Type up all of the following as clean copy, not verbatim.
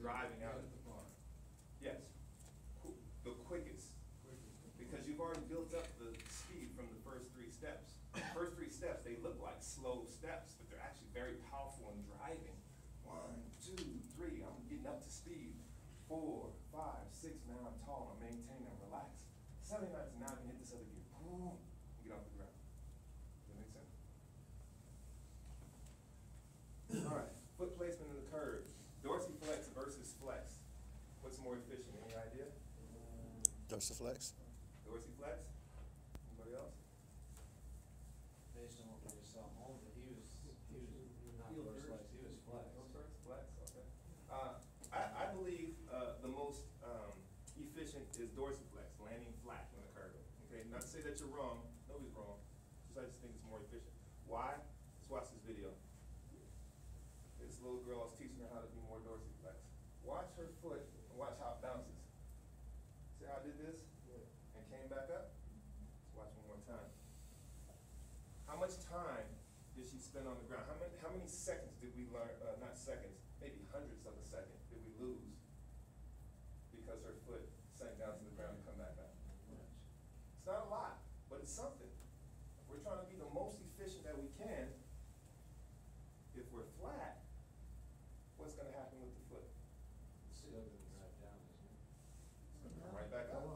driving out. Yes, the quickest. Because you've already built up the speed from the first three steps. The first three steps, they look like slow steps, but they're actually very powerful in driving. 1, 2, 3, I'm getting up to speed. 4, 5, 6, now I'm tall, I'm maintaining, I'm relaxed. 7, 9, now I can hit this other gear. Boom, and get off the ground. Does that make sense? All right, foot placement in the curve. Dorsiflex versus flex. What's more efficient? Any idea? Dorsiflex. Dorsiflex? Anybody else? Based on what we just saw home, but he was not dorsiflex, he was flex. Flex, okay. I believe the most efficient is dorsiflex, landing flat on the curve. Okay, not to say that you're wrong. Nobody's wrong. I just think it's more efficient. Why? Let's watch this video. This little girl, I was teaching her how to be more dorsiflex. Watch her foot and watch how it bounces. See how I did this? And came back up? Let's watch one more time. How much time did she spend on the ground? How many seconds did we learn, not seconds, maybe hundredths of a second did we lose because her foot sank down to the ground and come back up? It's not a lot, but it's something. We're trying to be the most efficient that we can. If we're flat, what's going to happen with the foot? It's still gonna drive down, isn't it? It's going to come right back up.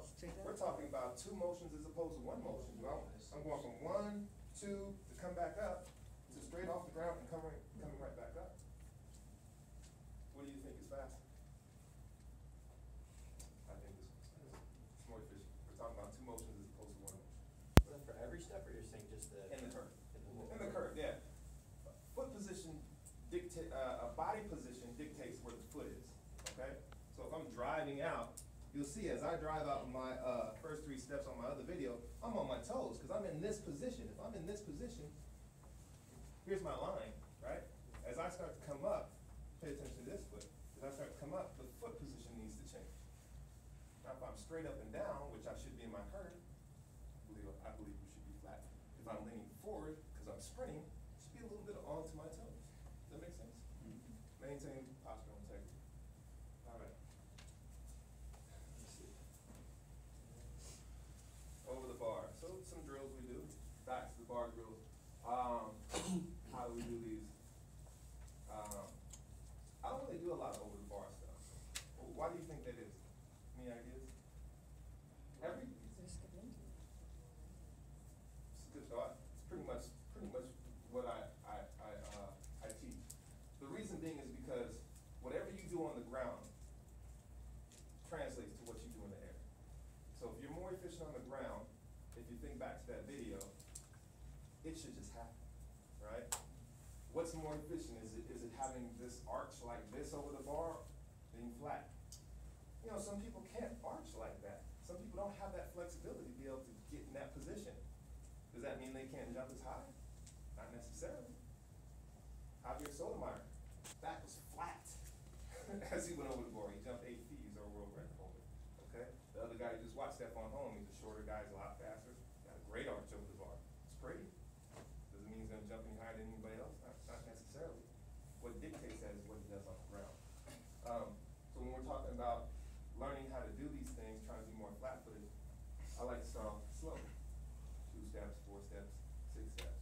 We're talking about 2 motions as opposed to 1 motion. I'm going from 1, 2 to come back up to straight off the ground and coming right back up. What do you think is faster? I think this it's more efficient. We're talking about 2 motions as opposed to 1 motion. Is that for every step, or you're saying just the? In the curve. In the curve, yeah. Foot position body position dictates where the foot is, okay? So if I'm driving out, you'll see as I drive out my first 3 steps on my other video, I'm on my toes because I'm in this position. If I'm in this position, here's my line, right? As I start to come up, pay attention to this foot. As I start to come up, the foot position needs to change. Now if I'm straight up and down, which I should be in my curve, I believe we should be flat. If I'm leaning forward, because I'm sprinting, it should be a little bit onto my toes. Does that make sense? Maintain postural integrity. All right. Let's see. Over the bar. So some drills we do. Back to the bar drills. How do we do these? I don't really do a lot of over the bar stuff. Why do you think that is? Any ideas? It's a good thought. It's pretty much what I teach. The reason being is because whatever you do on the ground translates to what you do in the air. So if you're more efficient on the ground, if you think back to that video, it should just happen, right? What's more efficient? Is it having this arch like this over the bar, being flat? You know, some people can't arch like that. Some people don't have that flexibility to be able to get in that position. Does that mean they can't jump as high? Not necessarily. Javier Sotomayor, back was flat as he went over the bar. He jumped 8 feet. He's our world record holder. Okay? The other guy, you just watched Stephon home. He's a shorter guy. He's a lot faster. Got a great arch over the bar. It's pretty. Doesn't mean he's going to jump any higher than anybody else. Not necessarily. What dictates that is what he does on the ground. So when we're talking about learning how to do these things, trying to be more flat-footed, I like to start off slow. 2 steps, 4 steps, 6 steps,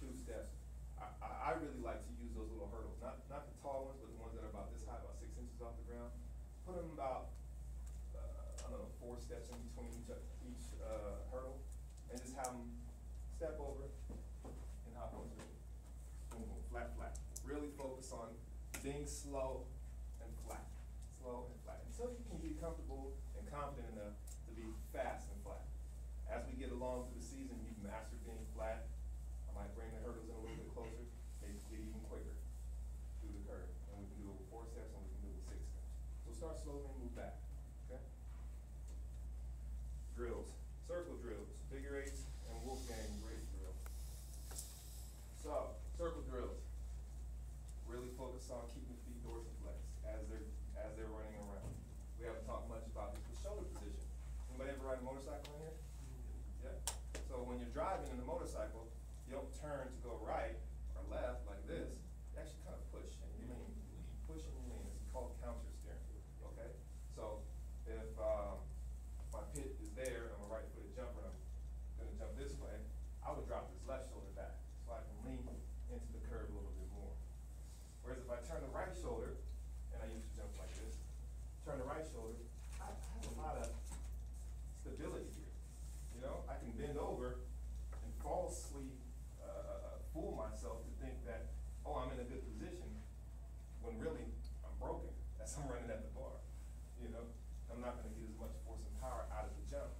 2 steps. I really like to use those little hurdles, not the tall ones, but the ones that are about this high, about 6 inches off the ground. Put them about, 4 steps in between each hurdle, and just have them step over and hop onto it. Boom, boom, flat, flat. Really focus on being slow and flat. Slow and flat. Until you can be comfortable and confident enough to be fast and flat. As we get along through the season, you can master being flat. I might bring the hurdles in a little bit closer, maybe get even quicker through the curve. And we can do it with 4 steps and we can do it with 6 steps. So start slowly and move back, okay? Drills, circle drills, figure 8s, and Wolfgang race drill. So, circle drills. Really focus on keeping the feet dorsiflex as they're running around. We haven't talked much about this, but shoulder position. Anybody ever ride a motorcycle in here? Yeah. So when you're driving in a motorcycle, you don't turn to go right or left like this. You actually kind of push and you lean. Push and you lean. It's called counter steering. shoulder, I have a lot of stability here. You know, I can bend over and falsely fool myself to think that, oh, I'm in a good position, when really I'm broken as I'm running at the bar. You know, I'm not gonna get as much force and power out of the jump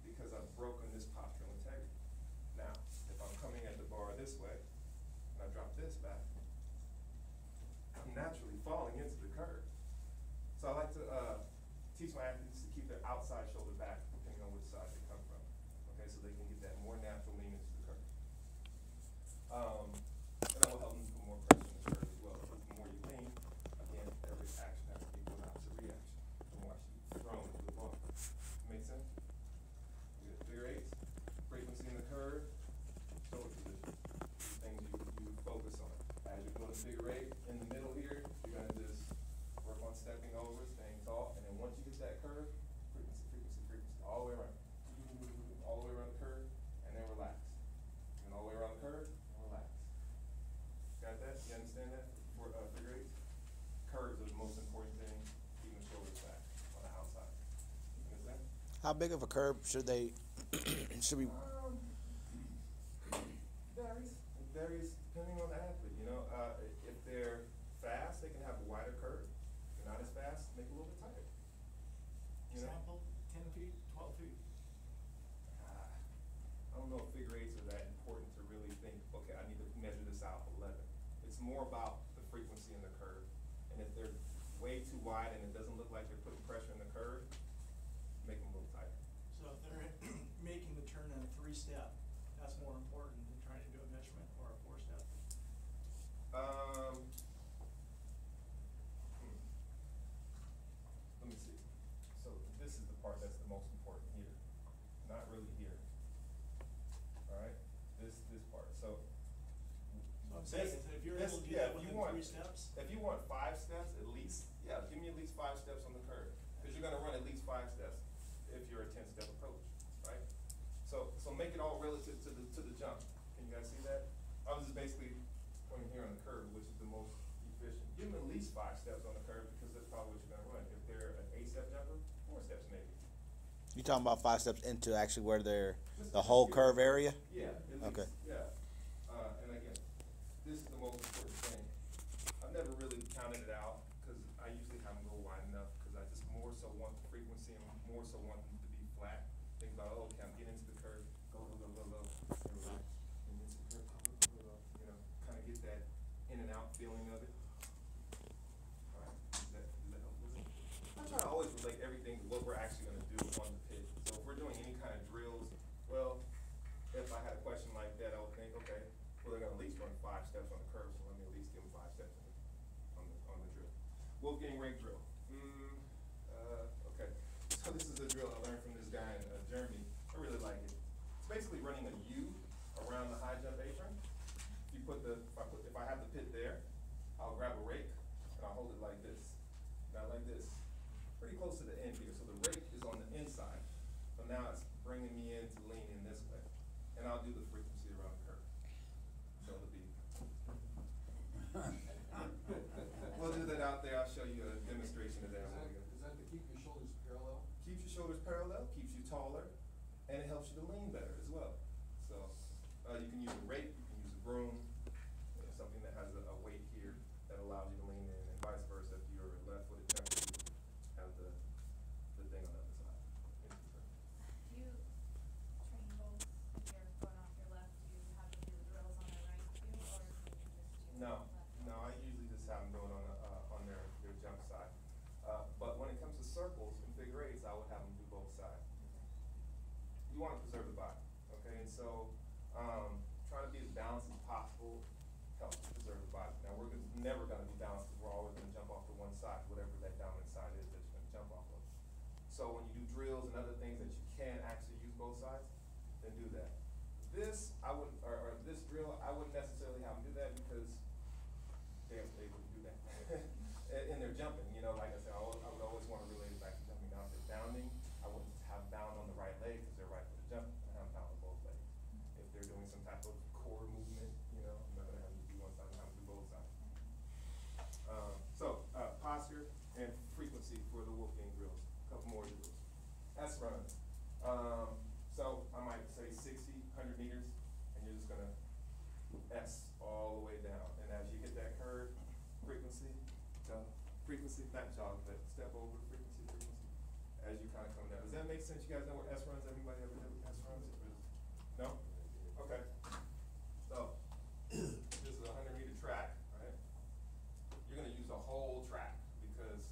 because I've broken this postural integrity. Now, if I'm coming at the bar this way, and I drop this back, I'm naturally falling into the curve. So I like to teach my athletes to keep their outside shoulder back depending on which side they come from. Okay, so they can get that more natural lean into the curve. And that will help them put more pressure in the curve as well. Because the more you lean, again, every action has to be equal opposite reaction. And watch you thrown into the ball. Make sense? We got figure eights, frequency in the curve, shoulder position. These things you focus on. As you go to figure eight, in the middle here, you're gonna just work on stepping over, staying tall, and then once you hit that curve, frequency, frequency, frequency, all the way around. All the way around the curve, and then relax. And all the way around the curve, and relax. Got that? You understand that for figure eights? Curves are the most important thing, keeping the shoulders back on the outside. You understand? How big of a curb should they, should we, Varies. It varies depending on the athlete, you know. If they're fast, they can have a wider curve. If they're not as fast, make it a little bit tighter. You know? Example, 10 feet, 12 feet. I don't know if figure eights are that important to really think, okay, I need to measure this out 11. It's more about the frequency in the curve. And if they're way too wide and it doesn't look like they're putting pressure in the curve, make them a little tighter. So if they're making the turn in a 3-step, that's more important than trying to do a measurement or a 4-step. Let me see. So this is the part that's the most important here, not really here. All right, this part. So So I'm saying is that if you're able to do yeah, that if you within want 3 steps, if you want 5 steps at least, yeah, give me at least 5 steps on the curve, because you're gonna run at least 5 steps if you're a 10-step approach, right? So make it all relative to the jump. Can you guys see that? I was just basically pointing here on the curve, which is the most efficient. Give them at least 5 steps on the curve because that's probably what you're gonna run. If they're an 8-step jumper, 4 steps maybe. you talking about 5 steps into actually where they're, Just the whole here. curve area? Yeah, at least, Okay. yeah. And again, this is the most important thing. I've never really counted it out, cause I usually have them go wide enough, cause I just more so want the frequency and more so want them to be flat. Think about, oh, okay, I'm getting into the curve, go, and relax, and into the curve, go, you know, kinda get that in and out feeling of it. Alright, does that help with it? I try to always relate everything to what we're actually gonna do on the pit. So if we're doing any kind of drills, well, if I had a question like that, I would think, okay, well, they're gonna at least run 5 steps on the curve, so let me at least give them 5 steps on the drill. Wolfgang rig drill. Okay. So this is a drill I learned from this guy in Germany. I really like it. It's basically running a U around the high jump apron. If I have the pit there, I'll grab a rake and I'll hold it like this. Not like this. Pretty close to the end here. So the rake is on the inside. So now it's bringing me in to lean in this way. And I'll do the frequency around the curve. So it'll be. We'll do that out there. I'll show you a demonstration of that. Is that to keep your shoulders parallel? Keeps your shoulders parallel, keeps you taller, and it helps you to lean better as well. So you can use a rake, you can use a broom, something that has a weight here that allows you to lean in, and vice versa. If you're left-footed jumper, you have the thing on the other side. Do you train both, if you're going off your left, do you have them do the drills on their right too, or do you just do No, left? no, I usually just have them do it on their jump side. But when it comes to circles and figure eights, I would have them do both sides. You want to preserve the body, okay? And so, trying to be as balanced as possible helps to preserve the body. Now, we're never gonna be balanced because we're always gonna jump off to one side, whatever that dominant side is that you're gonna jump off of. So when you do drills and other things that you can actually use both sides, then do that. This, I wouldn't, or this drill, I wouldn't necessarily have them do that because they wouldn't do that. In their jumping, you know, like I said, I would always want to relate it back to jumping. Now, if they're bounding, I wouldn't have bound on the right leg because they're right for the jump. I have bound on both legs. If they're doing some type of core movement, you know, I'm not gonna have them do one side, I'm gonna have them do both sides. Posture and frequency for the Wolfgang drills. step over, frequency, as you kind of come down. Does that make sense? You guys know what S runs? Everybody ever know what S runs? No? Okay. So, this is a 100-meter track, right? You're gonna use a whole track because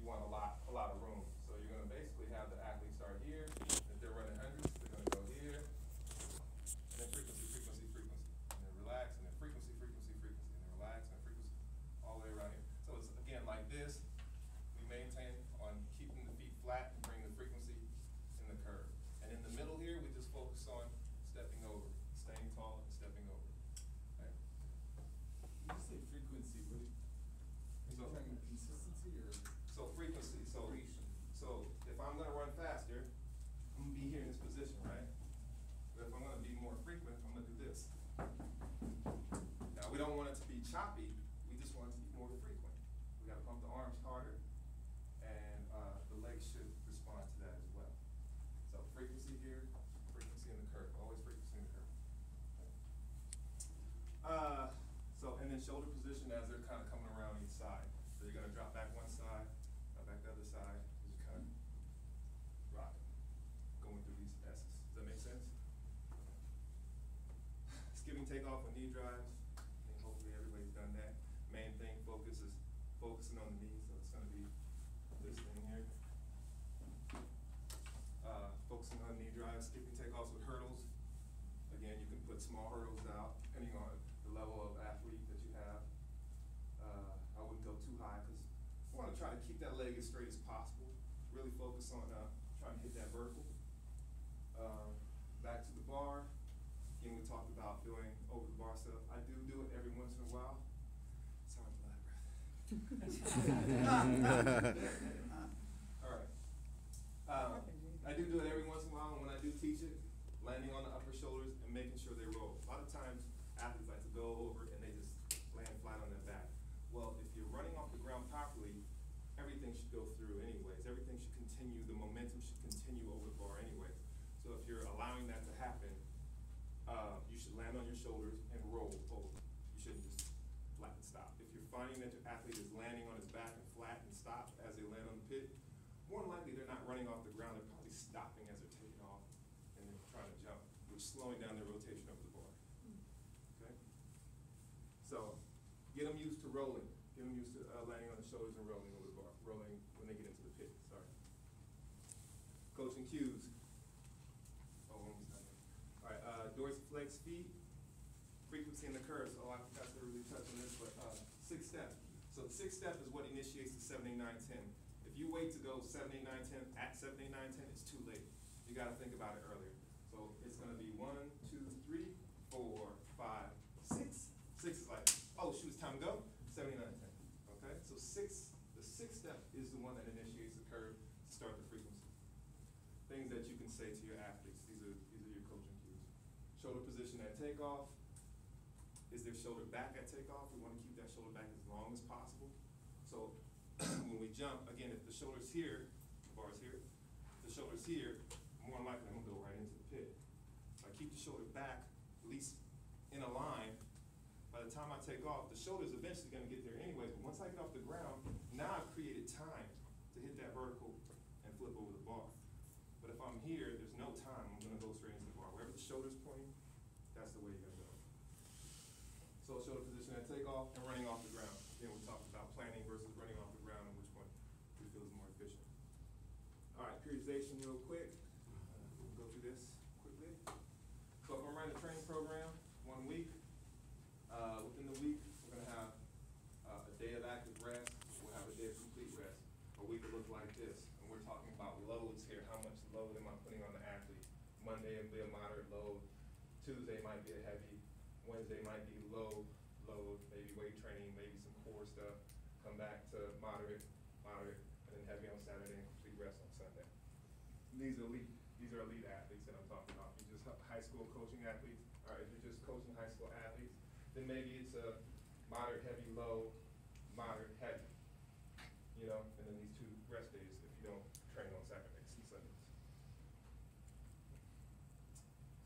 you want a lot of room. So you're gonna basically have the athlete start here. If they're running hundreds, they're gonna go here. And then frequency, and then relax, and then frequency, and then relax, and frequency, all the way around here. So it's, again, like this. We maintain on keeping the feet flat and bring the frequency in the curve. And in the middle here, we just focus on stepping over, staying tall and stepping over. Okay? When you say frequency, what are you So- talking consistency or? So frequency, so if I'm gonna run faster, I'm gonna be here in this position, right? But if I'm gonna be more frequent, I'm gonna do this. Now, we don't want it to be choppy, we just want it to be more frequent. We gotta pump the arms harder, and, the legs should respond to that as well. So frequency here, frequency in the curve, always frequency in the curve. And then shoulder position as they're kind of coming around each side. So you're gonna drop back one side, drop back the other side, just kind of rock, going through these S's. Does that make sense? Skipping takeoff with knee drives. I think hopefully everybody's done that. Main thing is focusing on the knee, so it's gonna be this thing here. Focusing on knee drives, skipping takeoffs with hurdles. Again, you can put small hurdles out, depending on the level of athlete that you have. I wouldn't go too high, because I wanna try to keep that leg as straight as possible. Really focus on, trying to hit that vertical. Back to the bar. Again, we talked about doing over the bar stuff. I do it every once in a while. Sorry for that breath. All right. I do it every once in a while, and when I do teach it, landing on the upper shoulders and making sure they roll. A lot of times, athletes like to go over and they just land flat on their back. Well, if you're running off the ground properly, everything should go through anyways. Everything should continue, the momentum should continue over the bar anyways. So if you're allowing that to happen, you should land on your shoulders and roll over. You shouldn't just flat and stop. If you're finding that your athlete is landing on his back and flat and stop as they land on the pit, more than likely they're not running off the ground, they're probably stopping as they're taking off and then trying to jump, which is slowing down their rotation over the bar. Okay? So, get them used to rolling. Get them used to landing on the shoulders and rolling over the bar. Rolling when they get into the pit, sorry. Coaching cues. Oh, almost done. All right, dorsiflex feet, frequency in the curve. So I forgot to really touch on this, but 6 step. So the 6 step is what initiates the 7, 8, 9, 10. If you wait to go 7, 8, 9, 10 at 7, 8, 9, 10, it's too late. You gotta think about it earlier. So it's gonna be 1, 2, 3, 4, 5, 6. 6 is like, oh shoot, it's time to go. 7, 8, 9, 10. Okay? So the 6th step is the one that initiates the curve to start the frequency. Things that you can say to your athletes. These are your coaching cues. Shoulder position at takeoff. Is their shoulder back at takeoff? We want to keep that shoulder back as long as possible. So when we jump, again, if the shoulder's here, the bar's here, if the shoulder's here, more than likely I'm gonna go right into the pit. If I keep the shoulder back, at least in a line, by the time I take off, the shoulder's eventually gonna get there anyways, but once I get off the ground, now I've created time to hit that vertical and flip over the bar. But if I'm here, there's no time, I'm gonna go straight into the bar. Wherever the shoulder's pointing, that's the way you're gonna go. So shoulder position at takeoff and running off the ground. Again, we talked about planning versus running off the ground and which one we feel is more efficient. All right, periodization real quick. We'll go through this quickly. So if I'm running a training program, 1 week, within the week, we're gonna have a day of active rest, we'll have a day of complete rest. A week will look like this, and we're talking about loads here. How much load am I putting on the athlete? Monday it'll be a moderate load, Tuesday might be a heavy, Wednesday might be low load, maybe weight training, maybe some core stuff. Come back to moderate, and then heavy on Saturday and complete rest on Sunday. These are elite athletes that I'm talking about. If you're just high school coaching athletes, or if you're just coaching high school athletes, then maybe it's a moderate, heavy, low, moderate, heavy. You know, and then these 2 rest days if you don't train on Saturdays and Sundays.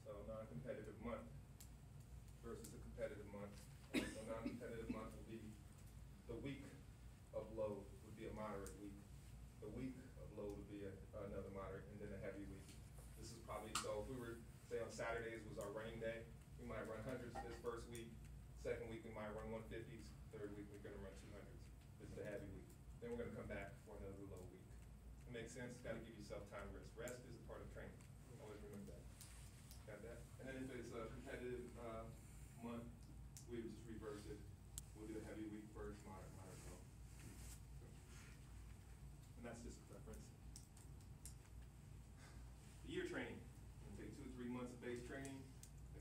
So non-competitive month versus a competitive month. So non-competitive month would be the week of load would be a moderate Saturdays was our running day. We might run hundreds this first week. Second week, we might run 150s. Third week, we're gonna run 200s. This is the heavy week. Then we're gonna come back for another low week. It makes sense? Gotta give yourself time to rest. Rest is a part of training. Always remember that. Got that? And then if it's a competitive, month, we would just reverse it. We'll do a heavy week first, moderate, low. And that's just a preference. The year training. It'll take 2 or 3 months of base training.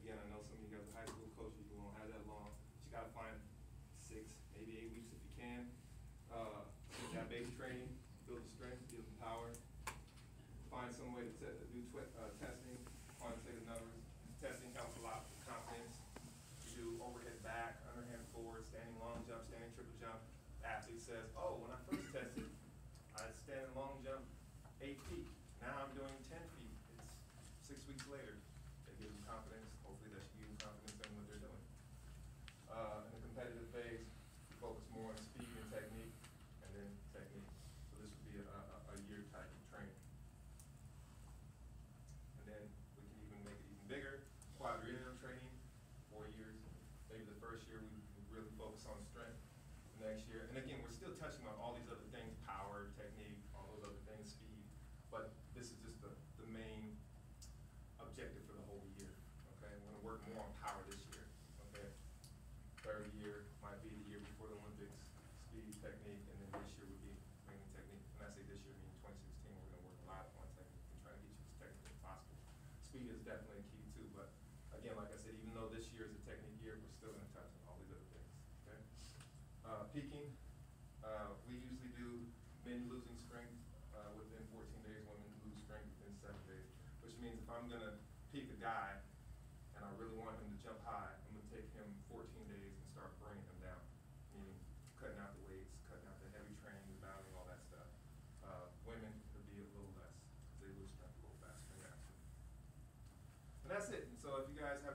Again, I know some of you guys are high school coaches, you won't have that long, but you gotta find 6, maybe 8 weeks if you can. Get that base training, build the strength, build the power. Find some way to do testing, quantitative numbers. Testing helps a lot with confidence. You do overhead back, underhand forward, standing long jump, standing triple jump. The athlete says, oh, when I first tested, I stand long jump 8 feet. Now I'm doing 10 feet. It's 6 weeks later. They give them confidence. Hopefully that should give them confidence in what they're doing. In the competitive phase, we focus more on speed and technique, and then technique. So this would be a year type of training. And then we can even make it even bigger. Quadrennial training, 4 years. Maybe the first year we really focus on strength. The next year, and again, we're still touching on all these other things, power, technique, all those other things, speed. But this is just the main objective for the whole year, okay? We're gonna work more on power this year, okay? Third year might be the year before the Olympics, speed, technique, and then this year would be mainly technique. And I say this year, meaning 2016, we're gonna work a lot on technique and try to get you as technical as possible. Speed is definitely a key too, but again, like I said, even though this year is a technique year, we're still gonna touch on all these other things, okay? Peaking, we usually do men losing strength within 14 days, women lose strength within 7 days, which means if I'm gonna peak a guy and I really want him to jump high, I'm gonna take him 14 days and start bringing him down, meaning cutting out the weights, cutting out the heavy training, rebounding, all that stuff. Women could be a little less, because they lose strength a little faster than that. And that's it. And so if you guys have